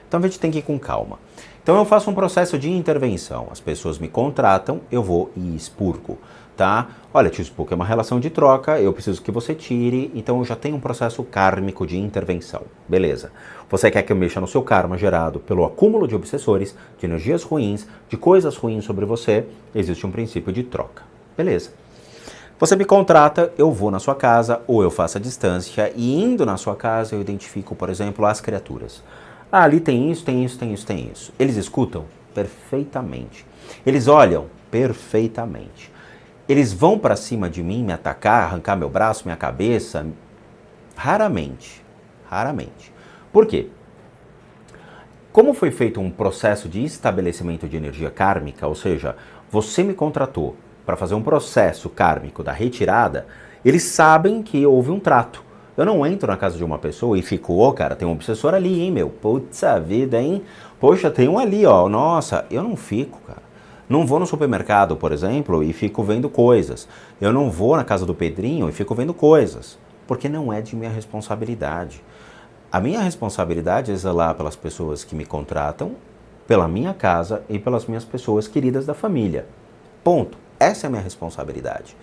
A: Então a gente tem que ir com calma. Então eu faço um processo de intervenção. As pessoas me contratam, eu vou e expurgo, tá? Olha, tio Spook, é uma relação de troca, eu preciso que você tire, então eu já tenho um processo kármico de intervenção. Beleza. Você quer que eu mexa no seu karma gerado pelo acúmulo de obsessores, de energias ruins, de coisas ruins sobre você, existe um princípio de troca. Beleza. Você me contrata, eu vou na sua casa, ou eu faço a distância, e indo na sua casa eu identifico, por exemplo, as criaturas. Ah, ali tem isso, tem isso, tem isso, tem isso. Eles escutam? Perfeitamente. Eles olham? Perfeitamente. Eles vão para cima de mim, me atacar, arrancar meu braço, minha cabeça? Raramente. Raramente. Por quê? Como foi feito um processo de estabelecimento de energia kármica, ou seja, você me contratou para fazer um processo kármico da retirada, eles sabem que houve um trato. Eu não entro na casa de uma pessoa e fico, ô cara, tem um obsessor ali, hein, meu? Putza vida, hein? Poxa, tem um ali, ó. Nossa, eu não fico, cara. Não vou no supermercado, por exemplo, e fico vendo coisas. Eu não vou na casa do Pedrinho e fico vendo coisas. Porque não é de minha responsabilidade. A minha responsabilidade é zelar pelas pessoas que me contratam, pela minha casa e pelas minhas pessoas queridas da família. Ponto. Essa é a minha responsabilidade.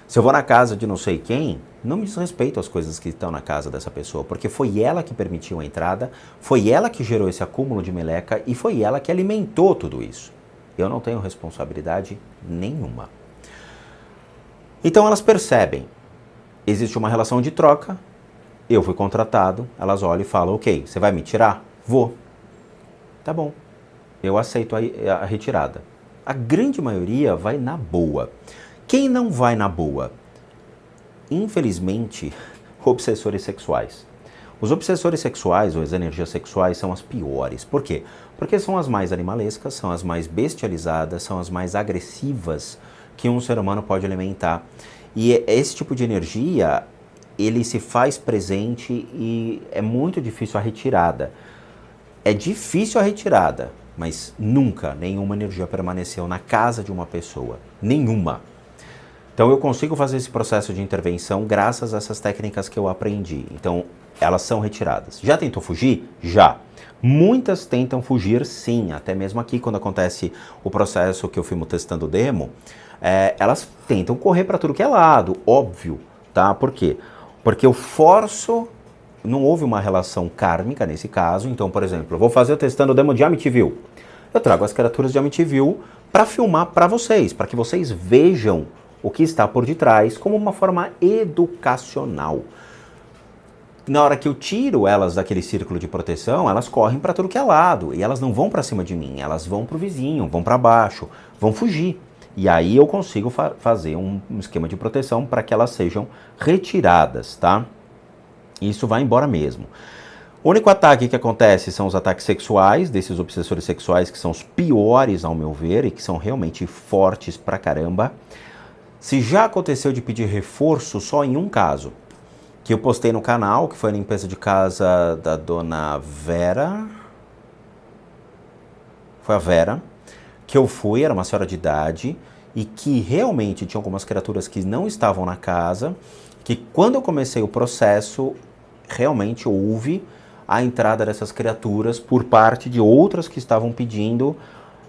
A: Se eu vou na casa de não sei quem, não me desrespeito as coisas que estão na casa dessa pessoa, porque foi ela que permitiu a entrada, foi ela que gerou esse acúmulo de meleca e foi ela que alimentou tudo isso. Eu não tenho responsabilidade nenhuma. Então elas percebem, existe uma relação de troca, eu fui contratado, elas olham e falam, ok, você vai me tirar? Vou. Tá bom, eu aceito a retirada. A grande maioria vai na boa. Quem não vai na boa? Infelizmente, obsessores sexuais. Os obsessores sexuais, ou as energias sexuais, são as piores. Por quê? Porque são as mais animalescas, são as mais bestializadas, são as mais agressivas que um ser humano pode alimentar. E esse tipo de energia, ele se faz presente e é muito difícil a retirada. É difícil a retirada, mas nunca nenhuma energia permaneceu na casa de uma pessoa. Nenhuma. Então eu consigo fazer esse processo de intervenção graças a essas técnicas que eu aprendi. Então elas são retiradas. Já tentou fugir? Já. Muitas tentam fugir, sim. Até mesmo aqui, quando acontece o processo que eu fui testando o demo, elas tentam correr para tudo que é lado, óbvio. Tá? Por quê? Porque eu forço, não houve uma relação kármica nesse caso. Então, por exemplo, eu vou fazer o testando o demo de Amityville. Eu trago as criaturas de Amityville para filmar para vocês, para que vocês vejam o que está por detrás, como uma forma educacional. Na hora que eu tiro elas daquele círculo de proteção, elas correm para tudo que é lado, e elas não vão para cima de mim, elas vão para o vizinho, vão para baixo, vão fugir. E aí eu consigo fazer um esquema de proteção para que elas sejam retiradas, tá? Isso vai embora mesmo. O único ataque que acontece são os ataques sexuais, desses obsessores sexuais, que são os piores ao meu ver, e que são realmente fortes pra caramba. Se já aconteceu de pedir reforço, só em um caso, que eu postei no canal, que foi a limpeza de casa da dona Vera. Foi a Vera, que eu fui, era uma senhora de idade, e que realmente tinha algumas criaturas que não estavam na casa, que quando eu comecei o processo, realmente houve a entrada dessas criaturas por parte de outras que estavam pedindo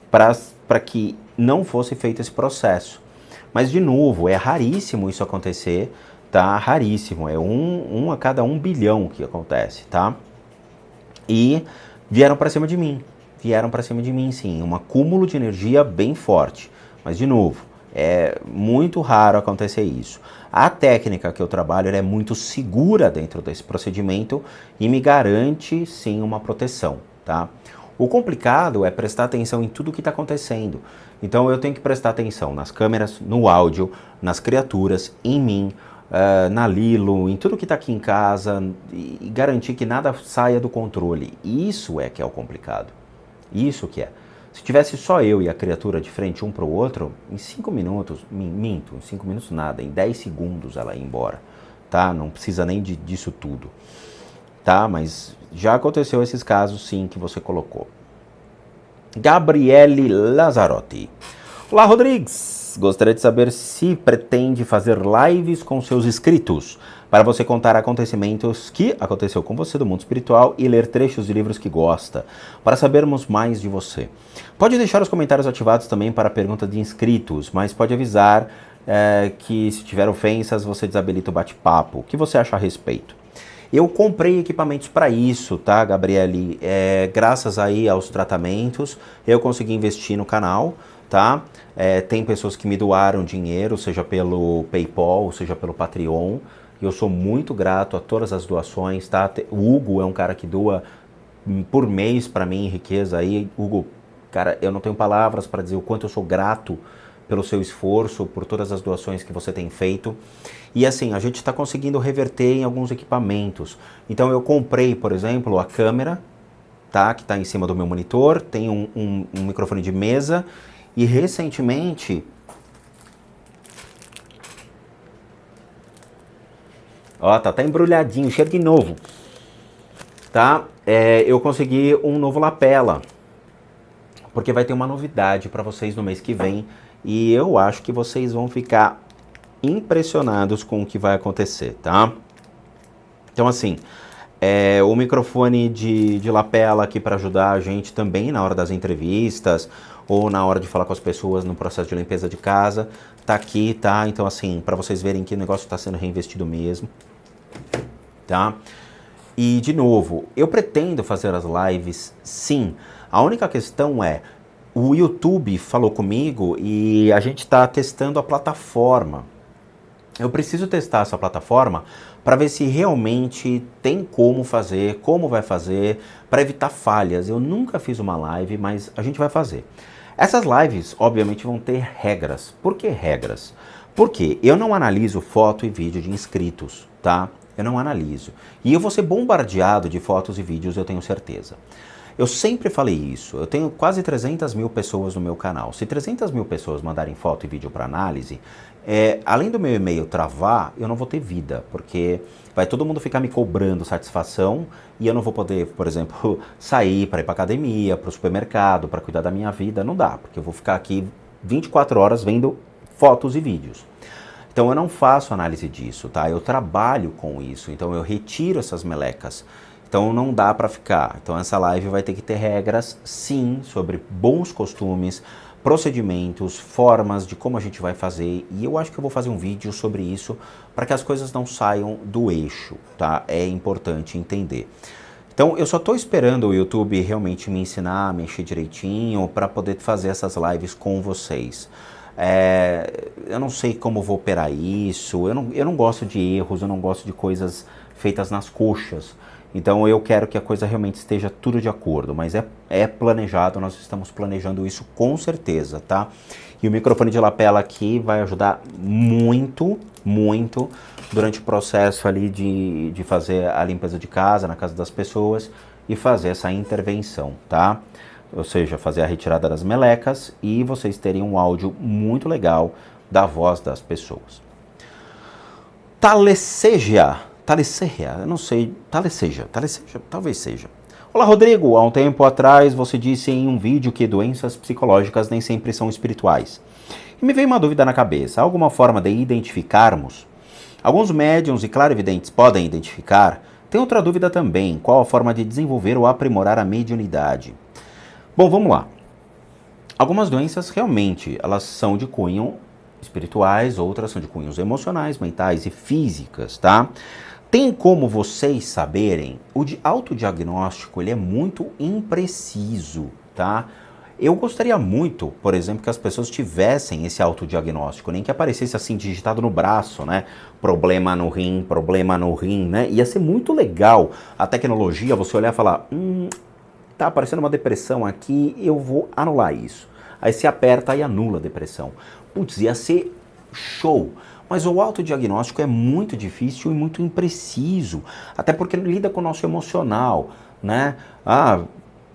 A: para que não fosse feito esse processo. Mas, de novo, é raríssimo isso acontecer, tá? Raríssimo. É um a cada 1 bilhão que acontece, tá? E vieram para cima de mim. Vieram para cima de mim, sim. Um acúmulo de energia bem forte. Mas, de novo, é muito raro acontecer isso. A técnica que eu trabalho ela é muito segura dentro desse procedimento e me garante, sim, uma proteção, tá? O complicado é prestar atenção em tudo o que está acontecendo. Então eu tenho que prestar atenção nas câmeras, no áudio, nas criaturas, em mim, na Lilo, em tudo que está aqui em casa e garantir que nada saia do controle. Isso é que é o complicado. Isso que é. Se tivesse só eu e a criatura de frente um para o outro, em 5 minutos, minto, em 5 minutos nada, em 10 segundos ela ia embora, tá? Não precisa nem disso tudo, tá? Mas já aconteceu esses casos, sim, que você colocou. Gabriele Lazzarotti. Olá, Rodrigues. Gostaria de saber se pretende fazer lives com seus inscritos para você contar acontecimentos que aconteceu com você do mundo espiritual e ler trechos de livros que gosta, para sabermos mais de você. Pode deixar os comentários ativados também para perguntas de inscritos, mas pode avisar que se tiver ofensas você desabilita o bate-papo. O que você acha a respeito? Eu comprei equipamentos para isso, tá, Gabriele? Graças aí aos tratamentos, eu consegui investir no canal, tá? Tem pessoas que me doaram dinheiro, seja pelo PayPal, seja pelo Patreon. Eu sou muito grato a todas as doações, tá? O Hugo é um cara que doa por mês para mim riqueza aí. Hugo, cara, eu não tenho palavras para dizer o quanto eu sou grato pelo seu esforço, por todas as doações que você tem feito. E assim, a gente está conseguindo reverter em alguns equipamentos. Então eu comprei, por exemplo, a câmera, tá? Que está em cima do meu monitor, tem um microfone de mesa e recentemente... Ó, tá até embrulhadinho, cheio de novo. Tá? Eu consegui um novo lapela. Porque vai ter uma novidade para vocês no mês que vem. E eu acho que vocês vão ficar impressionados com o que vai acontecer, tá? Então, assim, O microfone de lapela aqui para ajudar a gente também na hora das entrevistas ou na hora de falar com as pessoas no processo de limpeza de casa. Tá aqui, tá? Então assim, para vocês verem que o negócio está sendo reinvestido mesmo, tá? E de novo, eu pretendo fazer as lives, sim. A única questão é, o YouTube falou comigo e a gente está testando a plataforma. Eu preciso testar essa plataforma para ver se realmente tem como fazer, como vai fazer, para evitar falhas. Eu nunca fiz uma live, mas a gente vai fazer. Essas lives, obviamente, vão ter regras. Por que regras? Porque eu não analiso foto e vídeo de inscritos, tá? Eu não analiso. E eu vou ser bombardeado de fotos e vídeos, eu tenho certeza. Eu sempre falei isso, eu tenho quase 300 mil pessoas no meu canal. Se 300 mil pessoas mandarem foto e vídeo para análise, além do meu e-mail travar, eu não vou ter vida, porque vai todo mundo ficar me cobrando satisfação e eu não vou poder, por exemplo, sair para ir para academia, para o supermercado, para cuidar da minha vida, não dá, porque eu vou ficar aqui 24 horas vendo fotos e vídeos. Então eu não faço análise disso, tá? Eu trabalho com isso, então eu retiro essas melecas. Então não dá para ficar. Então essa live vai ter que ter regras, sim, sobre bons costumes, procedimentos, formas de como a gente vai fazer. E eu acho que eu vou fazer um vídeo sobre isso para que as coisas não saiam do eixo, tá? É importante entender. Então eu só estou esperando o YouTube realmente me ensinar a mexer direitinho para poder fazer essas lives com vocês. Eu não sei como vou operar isso, eu não gosto de erros, eu não gosto de coisas feitas nas coxas. Então eu quero que a coisa realmente esteja tudo de acordo, mas é planejado, nós estamos planejando isso com certeza, tá? E o microfone de lapela aqui vai ajudar muito, muito durante o processo ali de fazer a limpeza de casa, na casa das pessoas e fazer essa intervenção, tá? Ou seja, fazer a retirada das melecas e vocês terem um áudio muito legal da voz das pessoas. Taleceja, eu não sei, Taleceja, talvez seja. Olá, Rodrigo, há um tempo atrás você disse em um vídeo que doenças psicológicas nem sempre são espirituais. E me veio uma dúvida na cabeça, há alguma forma de identificarmos? Alguns médiuns e clarividentes podem identificar? Tem outra dúvida também, qual a forma de desenvolver ou aprimorar a mediunidade? Bom, vamos lá. Algumas doenças realmente, elas são de cunho espirituais, outras são de cunhos emocionais, mentais e físicas, tá? Tem como vocês saberem, o autodiagnóstico ele é muito impreciso, tá? Eu gostaria muito, por exemplo, que as pessoas tivessem esse autodiagnóstico, nem que aparecesse assim digitado no braço, né? Problema no rim, né? Ia ser muito legal a tecnologia, você olhar e falar, tá aparecendo uma depressão aqui, eu vou anular isso. Aí você aperta e anula a depressão. Putz, ia ser show. Mas o autodiagnóstico é muito difícil e muito impreciso, até porque lida com o nosso emocional, né?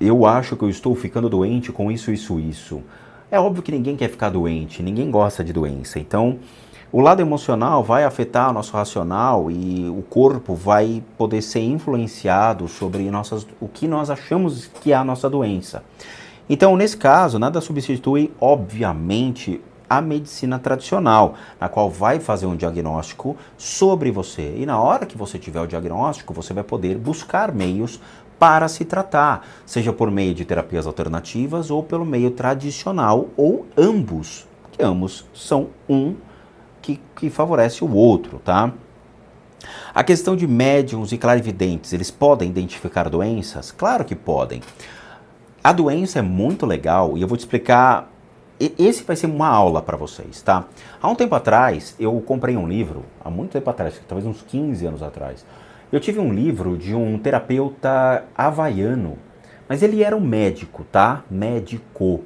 A: Eu acho que eu estou ficando doente com isso. É óbvio que ninguém quer ficar doente, ninguém gosta de doença. Então, o lado emocional vai afetar o nosso racional e o corpo vai poder ser influenciado sobre o que nós achamos que é a nossa doença. Então, nesse caso, nada substitui, obviamente, a medicina tradicional, na qual vai fazer um diagnóstico sobre você. E na hora que você tiver o diagnóstico, você vai poder buscar meios para se tratar, seja por meio de terapias alternativas ou pelo meio tradicional, ou ambos, que ambos são que favorece o outro, tá? A questão de médiums e clarividentes, eles podem identificar doenças? Claro que podem. A doença é muito legal e eu vou te explicar. Esse vai ser uma aula para vocês, tá? Há um tempo atrás, eu comprei um livro, há muito tempo atrás, talvez uns 15 anos atrás. Eu tive um livro de um terapeuta havaiano, mas ele era um médico, tá? Médico.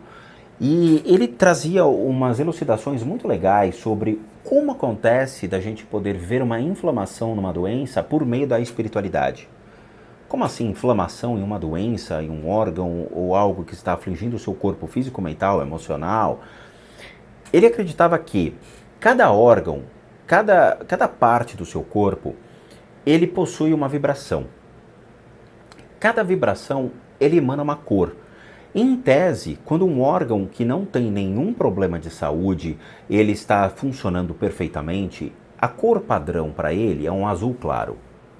A: E ele trazia umas elucidações muito legais sobre como acontece da gente poder ver uma inflamação numa doença por meio da espiritualidade. Como assim inflamação em uma doença, em um órgão ou algo que está afligindo o seu corpo físico, mental, emocional? Ele acreditava que cada órgão, cada parte do seu corpo, ele possui uma vibração. Cada vibração, ele emana uma cor. Em tese, quando um órgão que não tem nenhum problema de saúde, ele está funcionando perfeitamente, a cor padrão para ele é um azul claro.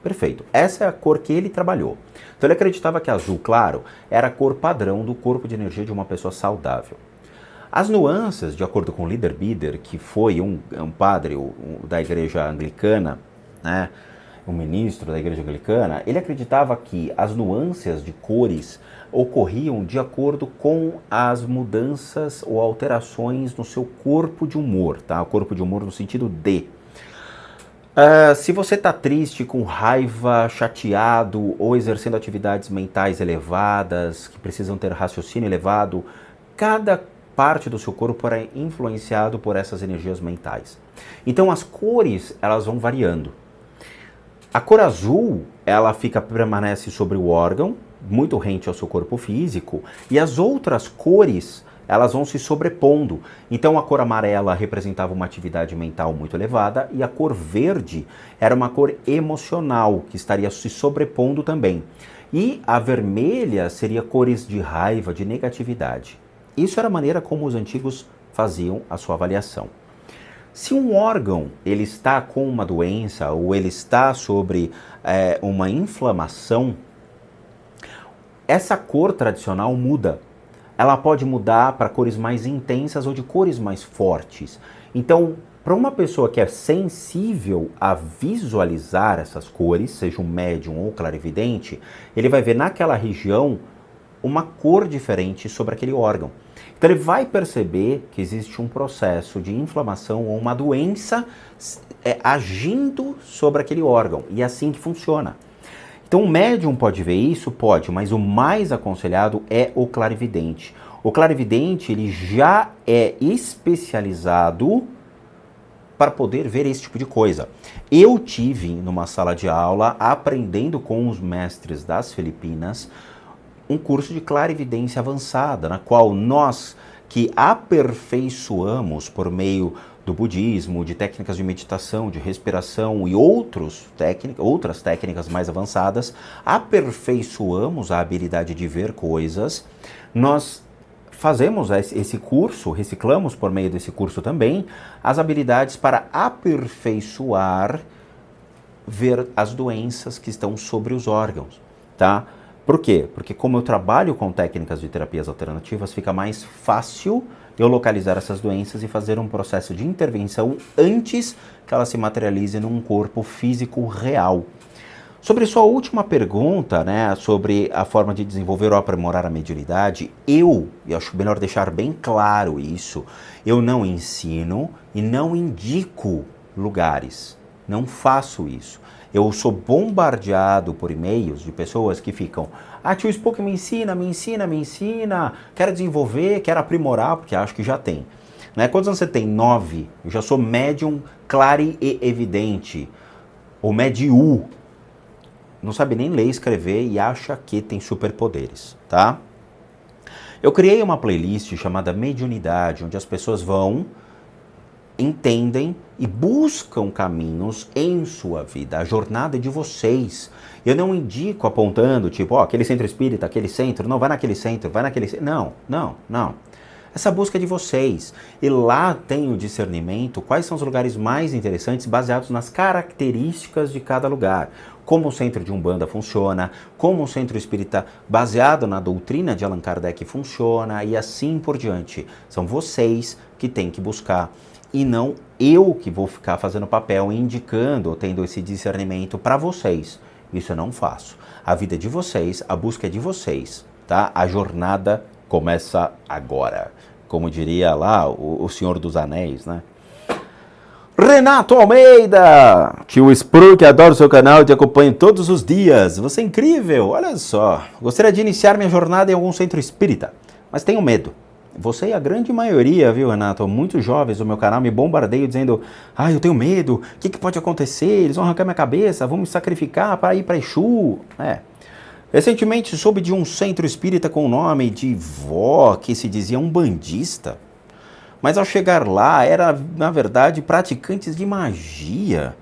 A: Perfeito. Essa é a cor que ele trabalhou. Então ele acreditava que azul claro era a cor padrão do corpo de energia de uma pessoa saudável. As nuances, de acordo com Liederbieder, que foi um padre da igreja anglicana, né, um ministro da igreja anglicana, ele acreditava que as nuances de cores ocorriam de acordo com as mudanças ou alterações no seu corpo de humor, tá? O corpo de humor no sentido de... se você está triste, com raiva, chateado ou exercendo atividades mentais elevadas, que precisam ter raciocínio elevado, cada parte do seu corpo é influenciado por essas energias mentais. Então as cores, elas vão variando. A cor azul, ela permanece sobre o órgão, muito rente ao seu corpo físico, e as outras cores, elas vão se sobrepondo. Então a cor amarela representava uma atividade mental muito elevada e a cor verde era uma cor emocional, que estaria se sobrepondo também. E a vermelha seria cores de raiva, de negatividade. Isso era a maneira como os antigos faziam a sua avaliação. Se um órgão ele está com uma doença ou ele está sobre uma inflamação, essa cor tradicional muda. Ela pode mudar para cores mais intensas ou de cores mais fortes. Então, para uma pessoa que é sensível a visualizar essas cores, seja um médium ou clarividente, ele vai ver naquela região uma cor diferente sobre aquele órgão. Então ele vai perceber que existe um processo de inflamação ou uma doença agindo sobre aquele órgão. E é assim que funciona. Então o médium pode ver isso? Pode, mas o mais aconselhado é o clarividente. O clarividente ele já é especializado para poder ver esse tipo de coisa. Eu tive numa sala de aula aprendendo com os mestres das Filipinas um curso de clarividência avançada, na qual nós que aperfeiçoamos por meio do budismo, de técnicas de meditação, de respiração e outras técnicas mais avançadas, aperfeiçoamos a habilidade de ver coisas. Nós fazemos esse curso, reciclamos por meio desse curso também, as habilidades para aperfeiçoar ver as doenças que estão sobre os órgãos, tá? Por quê? Porque como eu trabalho com técnicas de terapias alternativas, fica mais fácil eu localizar essas doenças e fazer um processo de intervenção antes que ela se materialize num corpo físico real. Sobre sua última pergunta, né, sobre a forma de desenvolver ou aprimorar a mediunidade, eu acho melhor deixar bem claro isso, eu não ensino e não indico lugares, não faço isso. Eu sou bombardeado por e-mails de pessoas que ficam: tio Spook, me ensina, quero desenvolver, quero aprimorar, porque acho que já tem. Né? Quantos anos você tem? 9. Eu já sou médium clare e evidente. Ou médiu. Não sabe nem ler e escrever e acha que tem superpoderes, tá? Eu criei uma playlist chamada Mediunidade, onde as pessoas vão, entendem e buscam caminhos em sua vida. A jornada é de vocês. Eu não indico apontando, tipo, aquele centro espírita, aquele centro, não, vai naquele centro, vai naquele centro. Não. Essa busca é de vocês. E lá tem o discernimento, quais são os lugares mais interessantes, baseados nas características de cada lugar. Como o centro de Umbanda funciona, como o centro espírita baseado na doutrina de Allan Kardec funciona, e assim por diante. São vocês que têm que buscar. E não eu que vou ficar fazendo papel, indicando, ou tendo esse discernimento para vocês. Isso eu não faço. A vida é de vocês, a busca é de vocês, tá? A jornada começa agora. Como diria lá o Senhor dos Anéis, né? Renato Almeida! Tio Spru, que adoro o seu canal e te acompanho todos os dias. Você é incrível, olha só. Gostaria de iniciar minha jornada em algum centro espírita, mas tenho medo. Você e a grande maioria, viu, Renato? Muitos jovens do meu canal me bombardeiam dizendo: eu tenho medo, o que pode acontecer? Eles vão arrancar minha cabeça, vão me sacrificar para ir para Exu. Recentemente soube de um centro espírita com o nome de vó que se dizia umbandista. Mas ao chegar lá, era, na verdade, praticantes de magia.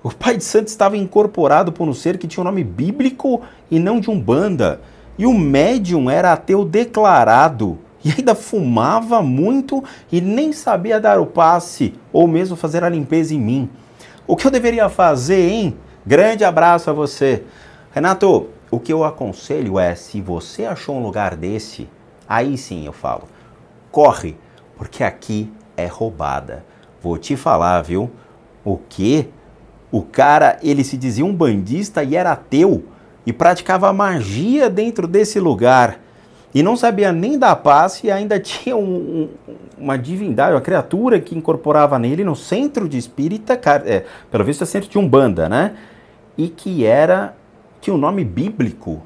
A: O pai de santo estava incorporado por um ser que tinha um nome bíblico e não de umbanda. E o médium era ateu declarado. E ainda fumava muito e nem sabia dar o passe, ou mesmo fazer a limpeza em mim. O que eu deveria fazer, hein? Grande abraço a você. Renato, o que eu aconselho é, se você achou um lugar desse, aí sim eu falo, corre, porque aqui é roubada. Vou te falar, viu? O quê? O cara, ele se dizia um bandista e era ateu e praticava magia dentro desse lugar. E não sabia nem da paz e ainda tinha uma divindade, uma criatura que incorporava nele no centro de espírita, pelo visto é centro de Umbanda, né? E tinha um nome bíblico.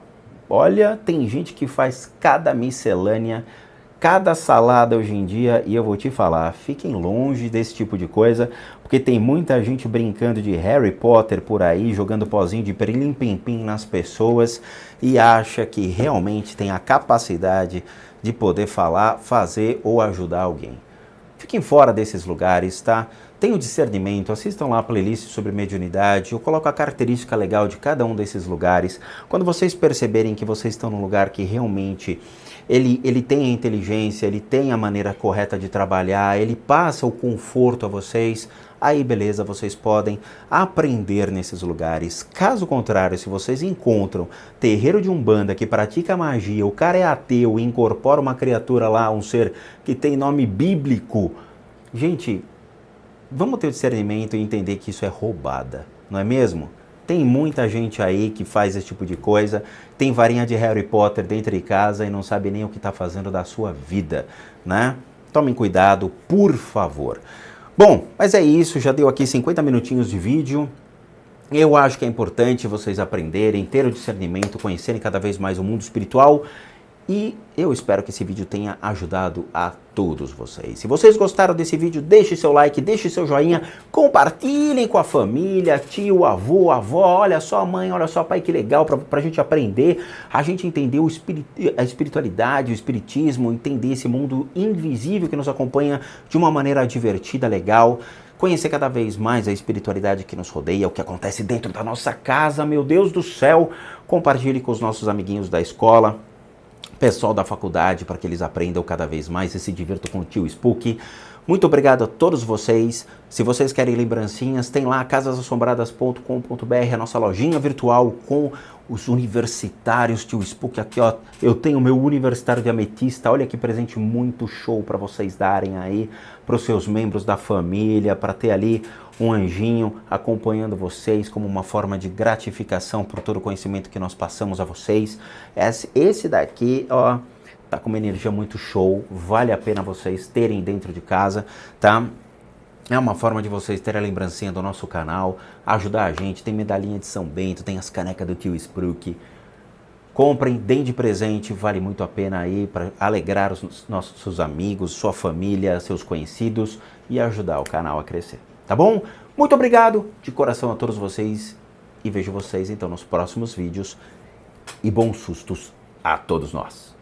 A: Olha, tem gente que faz cada miscelânea, cada salada hoje em dia, e eu vou te falar, fiquem longe desse tipo de coisa, porque tem muita gente brincando de Harry Potter por aí, jogando pozinho de perilim-pim-pim nas pessoas, e acha que realmente tem a capacidade de poder falar, fazer ou ajudar alguém. Fiquem fora desses lugares, tá? Tenham discernimento, assistam lá a playlist sobre mediunidade, eu coloco a característica legal de cada um desses lugares. Quando vocês perceberem que vocês estão num lugar que realmente ele tem a inteligência, ele tem a maneira correta de trabalhar, ele passa o conforto a vocês, aí beleza, vocês podem aprender nesses lugares. Caso contrário, se vocês encontram terreiro de Umbanda que pratica magia, o cara é ateu e incorpora uma criatura lá, um ser que tem nome bíblico, gente, vamos ter o discernimento e entender que isso é roubada, não é mesmo? Tem muita gente aí que faz esse tipo de coisa, tem varinha de Harry Potter dentro de casa e não sabe nem o que está fazendo da sua vida, né? Tomem cuidado, por favor. Bom, mas é isso, já deu aqui 50 minutinhos de vídeo. Eu acho que é importante vocês aprenderem, ter o discernimento, conhecerem cada vez mais o mundo espiritual. E eu espero que esse vídeo tenha ajudado a todos vocês. Se vocês gostaram desse vídeo, deixe seu like, deixe seu joinha, compartilhem com a família, tio, avô, avó, olha só mãe, olha só pai, que legal, pra gente aprender, a gente entender a espiritualidade, o espiritismo, entender esse mundo invisível que nos acompanha de uma maneira divertida, legal. Conhecer cada vez mais a espiritualidade que nos rodeia, o que acontece dentro da nossa casa, meu Deus do céu. Compartilhe com os nossos amiguinhos da escola, pessoal da faculdade, para que eles aprendam cada vez mais e se divirtam com o Tio Spook. Muito obrigado a todos vocês. Se vocês querem lembrancinhas, tem lá casasassombradas.com.br, a nossa lojinha virtual com os universitários Tio Spook. Aqui, ó, eu tenho o meu universitário de ametista. Olha que presente muito show para vocês darem aí para os seus membros da família, para ter ali um anjinho acompanhando vocês como uma forma de gratificação por todo o conhecimento que nós passamos a vocês. Esse daqui, ó, tá com uma energia muito show, vale a pena vocês terem dentro de casa, tá? É uma forma de vocês terem a lembrancinha do nosso canal, ajudar a gente, tem medalhinha de São Bento, tem as canecas do Tio Spook. Comprem, deem de presente, vale muito a pena aí para alegrar os nossos amigos, sua família, seus conhecidos e ajudar o canal a crescer, tá bom? Muito obrigado de coração a todos vocês e vejo vocês então nos próximos vídeos e bons sustos a todos nós.